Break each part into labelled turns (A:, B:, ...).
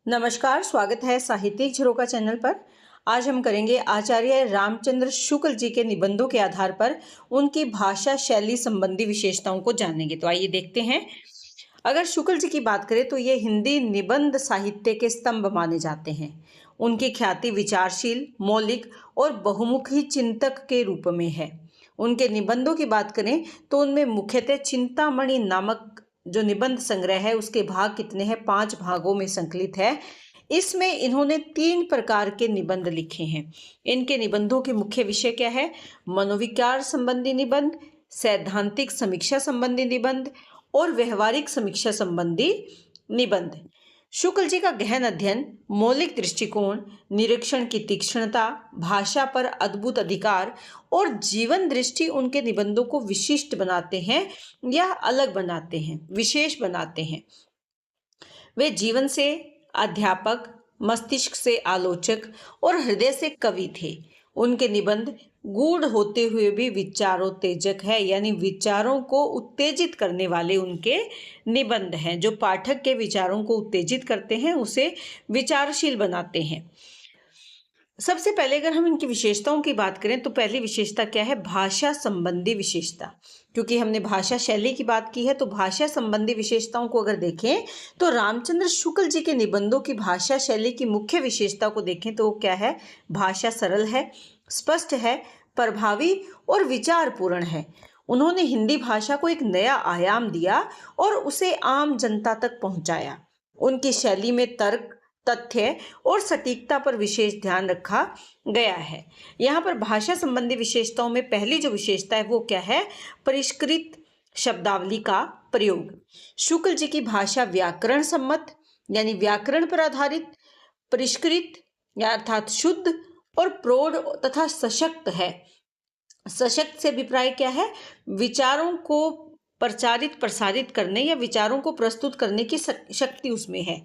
A: नमस्कार, स्वागत है साहित्यिक झरोखा चैनल पर। आज हम करेंगे आचार्य रामचंद्र शुक्ल जी के निबंधों के आधार पर उनकी भाषा शैली संबंधी विशेषताओं को जानेंगे। तो आइए देखते हैं। अगर शुक्ल जी की बात करें तो ये हिंदी निबंध साहित्य के स्तंभ माने जाते हैं। उनकी ख्याति विचारशील, मौलिक और बहुमुखी चिंतक के रूप में है। उनके निबंधों की बात करें तो उनमें मुख्यतः चिंतामणि नामक जो निबंध संग्रह है उसके भाग कितने हैं, 5 भागों में संकलित है। इसमें इन्होंने 3 प्रकार के निबंध लिखे हैं। इनके निबंधों के मुख्य विषय क्या है? मनोविकार संबंधी निबंध, सैद्धांतिक समीक्षा संबंधी निबंध और व्यवहारिक समीक्षा संबंधी निबंध। शुक्ल जी का गहन अध्ययन, मौलिक दृष्टिकोण, निरीक्षण की तीक्ष्णता, भाषा पर अद्भुत अधिकार और जीवन दृष्टि उनके निबंधों को विशिष्ट बनाते हैं या अलग बनाते हैं, विशेष बनाते हैं। वे जीवन से अध्यापक, मस्तिष्क से आलोचक और हृदय से कवि थे। उनके निबंध गूढ़ होते हुए भी विचारोत्तेजक है, यानी विचारों को उत्तेजित करने वाले उनके निबंध हैं। जो पाठक के विचारों को उत्तेजित करते हैं उसे विचारशील बनाते हैं। सबसे पहले अगर हम इनकी विशेषताओं की बात करें तो पहली विशेषता क्या है? भाषा संबंधी विशेषता। क्योंकि हमने भाषा शैली की बात की है तो भाषा संबंधी विशेषताओं को अगर देखें तो रामचंद्र शुक्ल जी के निबंधों की भाषा शैली की मुख्य विशेषता को देखें तो क्या है? भाषा सरल है, स्पष्ट है, प्रभावी और विचारपूर्ण है। उन्होंने हिंदी भाषा को एक नया आयाम दिया और उसे आम जनता तक पहुंचाया। उनकी शैली में तर्क, तथ्य और सटीकता पर विशेष ध्यान रखा गया है। यहाँ पर भाषा संबंधी विशेषताओं में पहली जो विशेषता है वो क्या है? परिष्कृत शब्दावली का प्रयोग। शुक्ल जी की भाषा व्याकरण सम्मत यानी व्याकरण पर आधारित, परिष्कृत अर्थात शुद्ध और प्रौढ़ तथा सशक्त है। सशक्त से अभिप्राय क्या है? विचारों को प्रचारित प्रसारित करने या विचारों को प्रस्तुत करने की शक्ति उसमें है।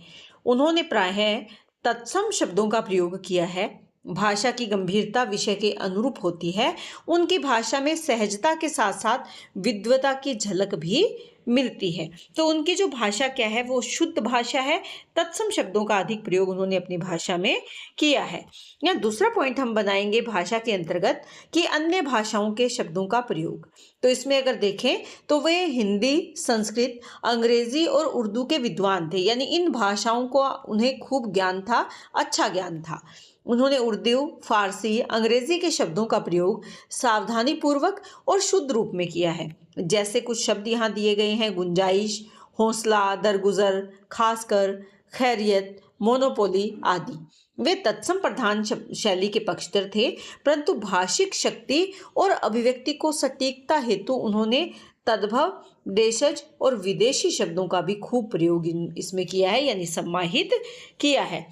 A: उन्होंने प्रायः तत्सम शब्दों का प्रयोग किया है। भाषा की गंभीरता विषय के अनुरूप होती है। उनकी भाषा में सहजता के साथ साथ विद्वता की झलक भी मिलती है। तो उनकी जो भाषा क्या है वो शुद्ध भाषा है। तत्सम शब्दों का अधिक प्रयोग उन्होंने अपनी भाषा में किया है। यहाँ दूसरा पॉइंट हम बनाएंगे भाषा के अंतर्गत कि अन्य भाषाओं के शब्दों का प्रयोग। तो इसमें अगर देखें तो वे हिंदी, संस्कृत, अंग्रेजी और उर्दू के विद्वान थे, यानी इन भाषाओं को उन्हें खूब ज्ञान था, अच्छा ज्ञान था। उन्होंने उर्दू, फारसी, अंग्रेजी के शब्दों का प्रयोग सावधानी पूर्वक और शुद्ध रूप में किया है। जैसे कुछ शब्द यहाँ दिए गए हैं: गुंजाइश, हौसला, दरगुजर, खासकर, खैरियत, मोनोपोली आदि। वे तत्सम प्रधान शैली के पक्षधर थे, परंतु भाषिक शक्ति और अभिव्यक्ति को सटीकता हेतु उन्होंने तद्भव, देशज और विदेशी शब्दों का भी खूब प्रयोग इसमें किया है, यानी समाहित किया है।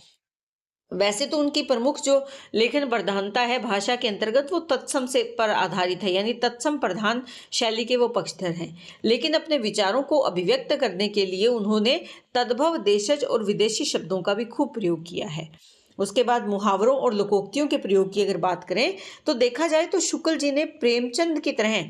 A: वैसे तो उनकी प्रमुख जो लेखन प्रधानता है भाषा के अंतर्गत वो तत्सम से पर आधारित है, यानी तत्सम प्रधान शैली के वो पक्षधर हैं। लेकिन अपने विचारों को अभिव्यक्त करने के लिए उन्होंने तद्भव, देशज और विदेशी शब्दों का भी खूब प्रयोग किया है। उसके बाद मुहावरों और लोकोक्तियों के प्रयोग की अगर बात करें तो देखा जाए तो शुक्ल जी ने प्रेमचंद की तरह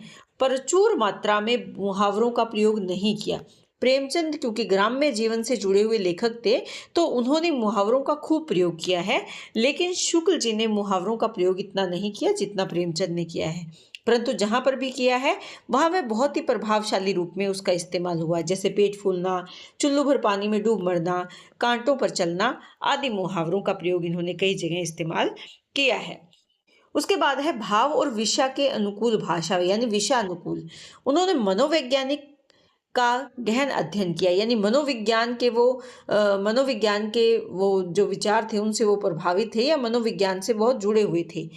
A: प्रचुर मात्रा में मुहावरों का प्रयोग नहीं किया। प्रेमचंद क्योंकि ग्राम्य जीवन से जुड़े हुए लेखक थे तो उन्होंने मुहावरों का खूब प्रयोग किया है, लेकिन शुक्ल जी ने मुहावरों का प्रयोग इतना नहीं किया जितना प्रेमचंद ने किया है। परंतु जहां पर भी किया है वहां वह बहुत ही प्रभावशाली रूप में उसका इस्तेमाल हुआ। जैसे पेट फूलना, चुल्लू भर पानी में डूब मरना, कांटों पर चलना आदि मुहावरों का प्रयोग इन्होंने कई जगह इस्तेमाल किया है। उसके बाद है भाव और विषय के अनुकूल भाषा, यानी विषयानुकूल। उन्होंने मनोवैज्ञानिक का गहन अध्ययन किया, यानी मनोविज्ञान के वो जो विचार थे उनसे वो प्रभावित थे या मनोविज्ञान से बहुत जुड़े हुए थे।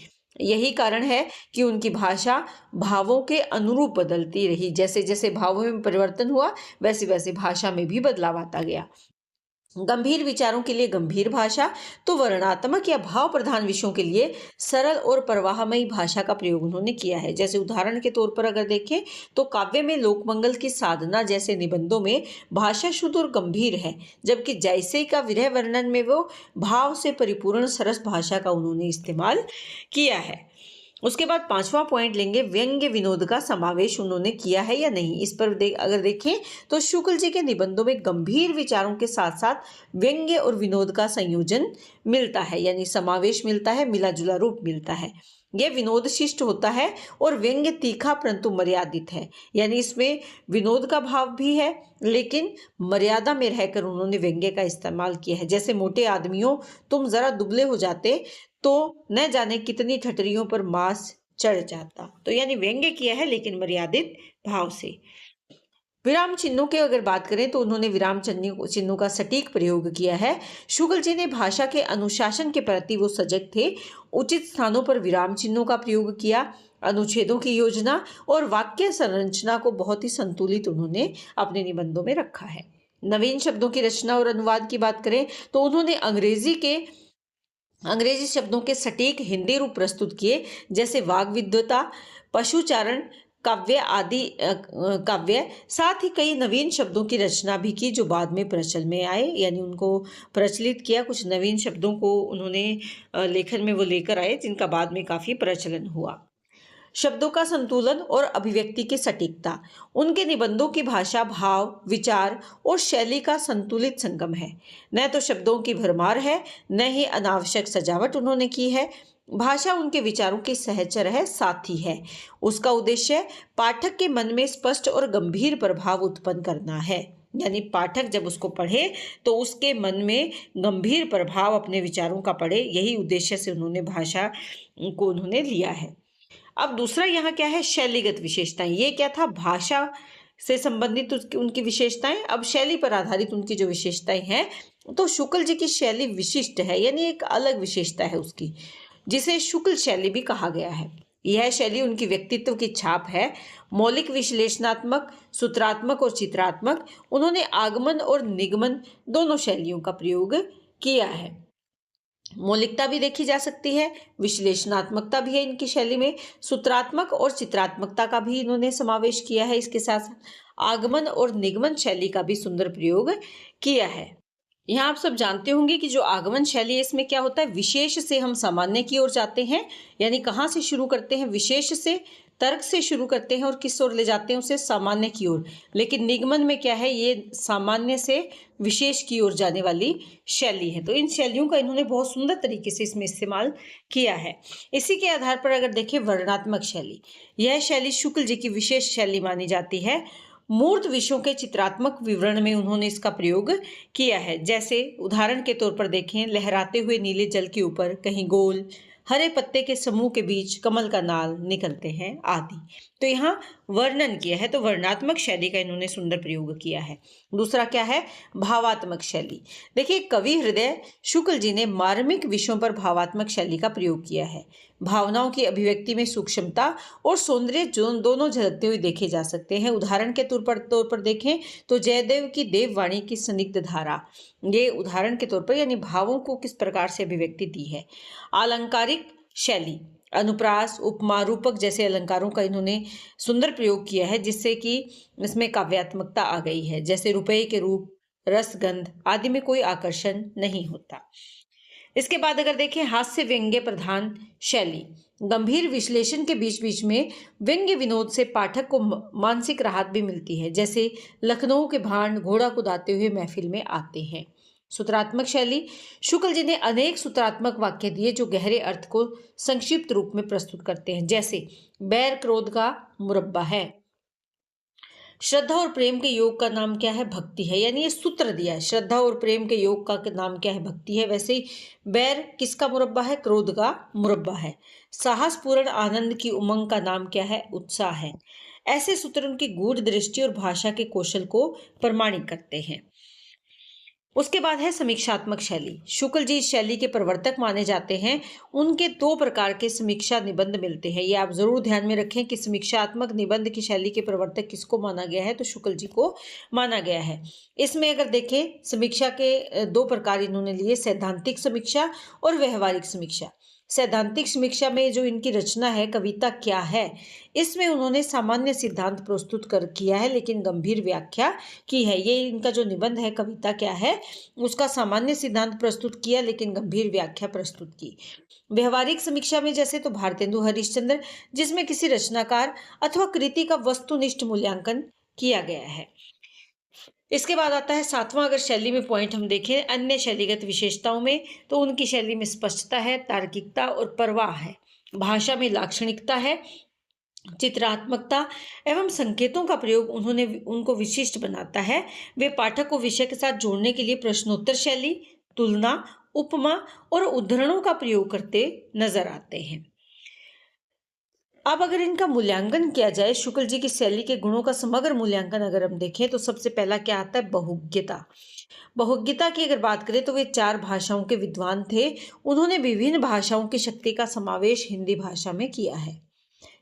A: यही कारण है कि उनकी भाषा भावों के अनुरूप बदलती रही। जैसे जैसे भावों में परिवर्तन हुआ वैसे वैसे भाषा में भी बदलाव आता गया। गंभीर विचारों के लिए गंभीर भाषा, तो वर्णनात्मक या भाव प्रधान विषयों के लिए सरल और प्रवाहमयी भाषा का प्रयोग उन्होंने किया है। जैसे उदाहरण के तौर पर अगर देखें तो काव्य में लोकमंगल की साधना जैसे निबंधों में भाषा शुद्ध और गंभीर है, जबकि जैसे का विरह वर्णन में वो भाव से परिपूर्ण सरस भाषा का उन्होंने इस्तेमाल किया है। उसके बाद 5वां पॉइंट लेंगे, व्यंग्य विनोद का समावेश उन्होंने किया है या नहीं। इस पर अगर देखें तो शुक्ल जी के निबंधों में गंभीर विचारों के साथ साथ व्यंग्य और विनोद का संयोजन मिलता है, यानी समावेश मिलता है, मिला जुला रूप मिलता है। यह विनोद शिष्ट होता है और व्यंग्य तीखा परंतु मर्यादित है, यानी इसमें विनोद का भाव भी है लेकिन मर्यादा में रहकर उन्होंने व्यंग्य का इस्तेमाल किया है। जैसे मोटे आदमियों, तुम जरा दुबले हो जाते तो न जाने कितनी ठठरियों पर मांस चढ़ जाता। तो यानी व्यंग्य किया है लेकिन मर्यादित भाव से। विराम चिन्हों की अगर बात करें तो उन्होंने विराम चिन्हों का सटीक प्रयोग किया है। शुक्ल जी ने भाषा के अनुशासन के प्रति वो सजग थे, उचित स्थानों पर विराम चिन्हों का प्रयोग किया, अनुच्छेदों की योजना और वाक्य संरचना को बहुत ही संतुलित उन्होंने अपने निबंधों में रखा है। नवीन शब्दों की रचना और अनुवाद की बात करें तो उन्होंने अंग्रेजी शब्दों के सटीक हिंदी रूप प्रस्तुत किए, जैसे वाग्विद्वता, पशुचारण, काव्य आदि काव्य। साथ ही कई नवीन शब्दों की रचना भी की जो बाद में प्रचलन में आए, यानी उनको प्रचलित किया। कुछ नवीन शब्दों को उन्होंने लेखन में वो लेकर आए जिनका बाद में काफी प्रचलन हुआ। शब्दों का संतुलन और अभिव्यक्ति की सटीकता, उनके निबंधों की भाषा भाव, विचार और शैली का संतुलित संगम है। न तो शब्दों की भरमार है, न ही अनावश्यक सजावट उन्होंने की है। भाषा उनके विचारों की सहचर है, साथी है। उसका उद्देश्य पाठक के मन में स्पष्ट और गंभीर प्रभाव उत्पन्न करना है, यानी पाठक जब उसको पढ़े तो उसके मन में गंभीर प्रभाव अपने विचारों का पड़े, यही उद्देश्य से उन्होंने भाषा को उन्होंने लिया है। अब दूसरा यहाँ क्या है, शैलीगत विशेषताएं। ये क्या था, भाषा से संबंधित उनकी विशेषताएं। अब शैली पर आधारित उनकी जो विशेषताएं हैं, तो शुक्ल जी की शैली विशिष्ट है, यानी एक अलग विशेषता है उसकी, जिसे शुक्ल शैली भी कहा गया है। यह शैली उनकी व्यक्तित्व की छाप है। मौलिक, विश्लेषणात्मक, सूत्रात्मक और चित्रात्मक, उन्होंने आगमन और निगमन दोनों शैलियों का प्रयोग किया है। मौलिकता भी देखी जा सकती है, विश्लेषणात्मकता भी है इनकी शैली में, सूत्रात्मक और चित्रात्मकता का भी इन्होंने समावेश किया है। इसके साथ आगमन और निगमन शैली का भी सुंदर प्रयोग किया है। यहाँ आप सब जानते होंगे कि जो आगमन शैली है, इसमें क्या होता है, विशेष से हम सामान्य की ओर जाते हैं, यानी कहाँ से शुरू करते हैं, विशेष से, तर्क से शुरू करते हैं और किस ओर ले जाते हैं, उसे सामान्य की ओर। लेकिन निगमन में क्या है, ये सामान्य से विशेष की ओर जाने वाली शैली है। तो इन शैलियों का इन्होंने बहुत सुंदर तरीके से इसमें इस्तेमाल किया है। इसी के आधार पर अगर देखें वर्णनात्मक शैली, यह शैली शुक्ल जी की विशेष शैली मानी जाती है। मूर्त विषयों के चित्रात्मक विवरण में उन्होंने इसका प्रयोग किया है। जैसे उदाहरण के तौर पर देखें, लहराते हुए नीले जल के ऊपर कहीं गोल हरे पत्ते के समूह के बीच कमल का नाल निकलते हैं आदि। तो यहाँ वर्णन किया है, तो वर्णनात्मक शैली का इन्होंने सुंदर प्रयोग किया है। दूसरा क्या है, भावात्मक शैली। देखिए, कवि हृदय शुक्ल जी ने मार्मिक विषयों पर भावात्मक शैली का प्रयोग किया है। भावनाओं की अभिव्यक्ति में सूक्ष्मता और सौंदर्य दोनों झलकते हुए देखे जा सकते हैं। उदाहरण के तौर पर देखें तो जयदेव की देववाणी की स्निग्ध धारा, ये उदाहरण के तौर पर, यानी भावों को किस प्रकार से अभिव्यक्ति दी है। अलंकारिक शैली, अनुप्रास, उपमा, रूपक जैसे अलंकारों का इन्होंने सुंदर प्रयोग किया है, जिससे कि इसमें काव्यात्मकता आ गई है। जैसे रुपये के रूप, रस, गंध आदि में कोई आकर्षण नहीं होता। इसके बाद अगर देखें, हास्य व्यंग्य प्रधान शैली, गंभीर विश्लेषण के बीच बीच में व्यंग्य विनोद से पाठक को मानसिक राहत भी मिलती है। जैसे लखनऊ के भांड घोड़ा कुदाते हुए महफिल में आते हैं। सूत्रात्मक शैली, शुक्ल जी ने अनेक सूत्रात्मक वाक्य दिए जो गहरे अर्थ को संक्षिप्त रूप में प्रस्तुत करते हैं। जैसे बैर क्रोध का मुरब्बा है, श्रद्धा और प्रेम के योग का नाम क्या है, भक्ति है, यानी ये सूत्र दिया है। श्रद्धा और प्रेम के योग का नाम क्या है, भक्ति है। वैसे ही बैर किसका मुरब्बा है, क्रोध का मुरब्बा है। साहसपूर्ण आनंद की उमंग का नाम क्या है, उत्साह है। ऐसे सूत्र उनकी गूढ़ दृष्टि और भाषा के कौशल को प्रमाणित करते हैं। उसके बाद है समीक्षात्मक शैली। शुक्ल जी इस शैली के प्रवर्तक माने जाते हैं। उनके दो प्रकार के समीक्षा निबंध मिलते हैं। ये आप जरूर ध्यान में रखें कि समीक्षात्मक निबंध की शैली के प्रवर्तक किसको माना गया है, तो शुक्ल जी को माना गया है। इसमें अगर देखें, समीक्षा के दो प्रकार इन्होंने लिए, सैद्धांतिक समीक्षा और व्यवहारिक समीक्षा। सैद्धांतिक समीक्षा में जो इनकी रचना है कविता क्या है, इसमें उन्होंने सामान्य सिद्धांत प्रस्तुत कर किया है लेकिन गंभीर व्याख्या की है। ये इनका जो निबंध है कविता क्या है, उसका सामान्य सिद्धांत प्रस्तुत किया लेकिन गंभीर व्याख्या प्रस्तुत की। व्यवहारिक समीक्षा में जैसे तो भारतेंदु हरिश्चंद्र, जिसमें किसी रचनाकार अथवा कृति का वस्तुनिष्ठ मूल्यांकन किया गया है। इसके बाद आता है सातवां, अगर शैली में पॉइंट हम देखें अन्य शैलीगत विशेषताओं में, तो उनकी शैली में स्पष्टता है, तार्किकता और प्रवाह है। भाषा में लाक्षणिकता है, चित्रात्मकता एवं संकेतों का प्रयोग उनको विशिष्ट बनाता है। वे पाठक को विषय के साथ जोड़ने के लिए प्रश्नोत्तर शैली, तुलना, उपमा और उद्धरणों का प्रयोग करते नजर आते हैं। अब अगर इनका मूल्यांकन किया जाए, शुक्ल जी की शैली के गुणों का समग्र मूल्यांकन अगर हम देखें तो सबसे पहला क्या आता है, बहुज्ञता। बहुज्ञता की अगर बात करें तो वे 4 भाषाओं के विद्वान थे। उन्होंने विभिन्न भाषाओं की शक्ति का समावेश हिंदी भाषा में किया है,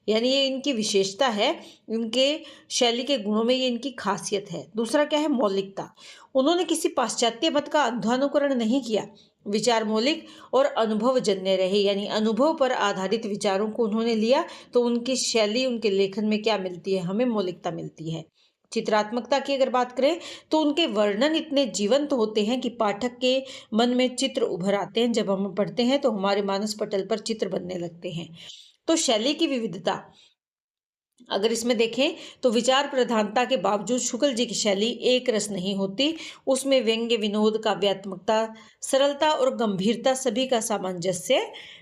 A: यानी ये इनकी विशेषता है, इनके शैली के गुणों में ये इनकी खासियत है। दूसरा क्या है, मौलिकता। उन्होंने किसी पाश्चात्य मत का अंधानुकरण नहीं किया, विचार मौलिक और अनुभवजन्य रहे, यानी अनुभव पर आधारित विचारों को उन्होंने लिया, तो उनकी शैली, उनके लेखन में क्या मिलती है, हमें मौलिकता मिलती है। चित्रात्मकता की अगर बात करें तो उनके वर्णन इतने जीवंत होते हैं कि पाठक के मन में चित्र उभर आते हैं। जब हम पढ़ते हैं तो हमारे मानस पटल पर चित्र बनने लगते हैं। तो शैली की विविधता अगर इसमें देखें तो विचार प्रधानता के बावजूद शुक्ल जी की शैली एक रस नहीं होती। उसमें व्यंग्य, विनोद, काव्यात्मकता, सरलता और गंभीरता सभी का सामंजस्य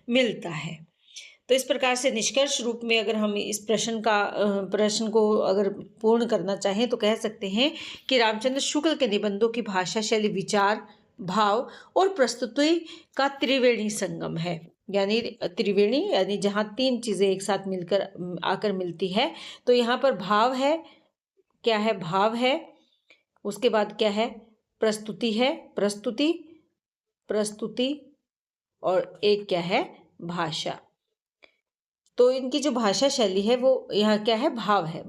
A: मिलता है। तो इस प्रकार से निष्कर्ष रूप में अगर हम इस प्रश्न को अगर पूर्ण करना चाहें तो कह सकते हैं कि रामचंद्र शुक्ल के निबंधों की भाषा शैली विचार, भाव और प्रस्तुति का त्रिवेणी संगम है। यानी त्रिवेणी यानी जहाँ 3 चीजें एक साथ मिलकर आकर मिलती है। तो यहाँ पर भाव है, क्या है, भाव है, उसके बाद क्या है, प्रस्तुति है, प्रस्तुति और एक क्या है, भाषा। तो इनकी जो भाषा शैली है वो यहाँ क्या है, भाव है,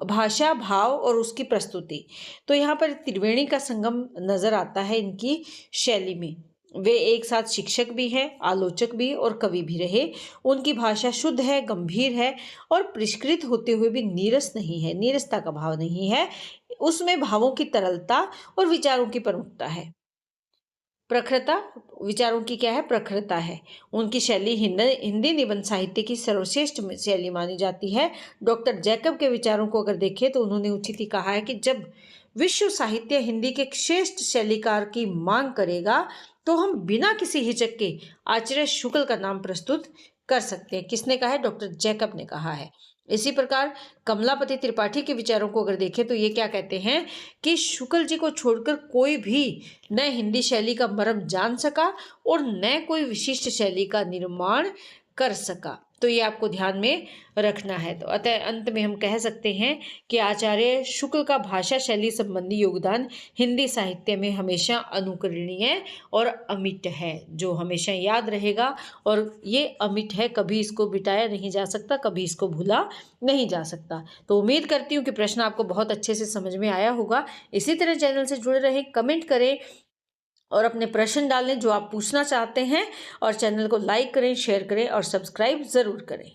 A: भाषा, भाव और उसकी प्रस्तुति। तो यहाँ पर त्रिवेणी का संगम नजर आता है इनकी शैली में। वे एक साथ शिक्षक भी हैं, आलोचक भी और कवि भी रहे। उनकी भाषा शुद्ध है, गंभीर है और परिष्कृत होते हुए भी नीरस नहीं है, नीरसता का भाव नहीं है। उसमें भावों की तरलता और विचारों की प्रमुखता है। प्रखरता, विचारों की क्या है, प्रखरता है। उनकी शैली हिंदी निबंध साहित्य की सर्वश्रेष्ठ शैली मानी जाती है। डॉक्टर जैकब के विचारों को अगर देखें तो उन्होंने उचित ही कहा है कि जब विश्व साहित्य हिंदी के श्रेष्ठ शैलीकार की मांग करेगा तो हम बिना किसी हिचक के आचार्य शुक्ल का नाम प्रस्तुत कर सकते हैं। किसने कहा है, डॉक्टर जैकब ने कहा है। इसी प्रकार कमलापति त्रिपाठी के विचारों को अगर देखें तो ये क्या कहते हैं कि शुक्ल जी को छोड़कर कोई भी न हिंदी शैली का मर्म जान सका और न कोई विशिष्ट शैली का निर्माण कर सका। तो ये आपको ध्यान में रखना है। तो अतः अंत में हम कह सकते हैं कि आचार्य शुक्ल का भाषा शैली संबंधी योगदान हिंदी साहित्य में हमेशा अनुकरणीय और अमिट है, जो हमेशा याद रहेगा। और ये अमिट है, कभी इसको मिटाया नहीं जा सकता, कभी इसको भूला नहीं जा सकता। तो उम्मीद करती हूँ कि प्रश्न आपको बहुत अच्छे से समझ में आया होगा। इसी तरह चैनल से जुड़े रहें, कमेंट करें और अपने प्रश्न डालें जो आप पूछना चाहते हैं, और चैनल को लाइक करें, शेयर करें और सब्सक्राइब ज़रूर करें।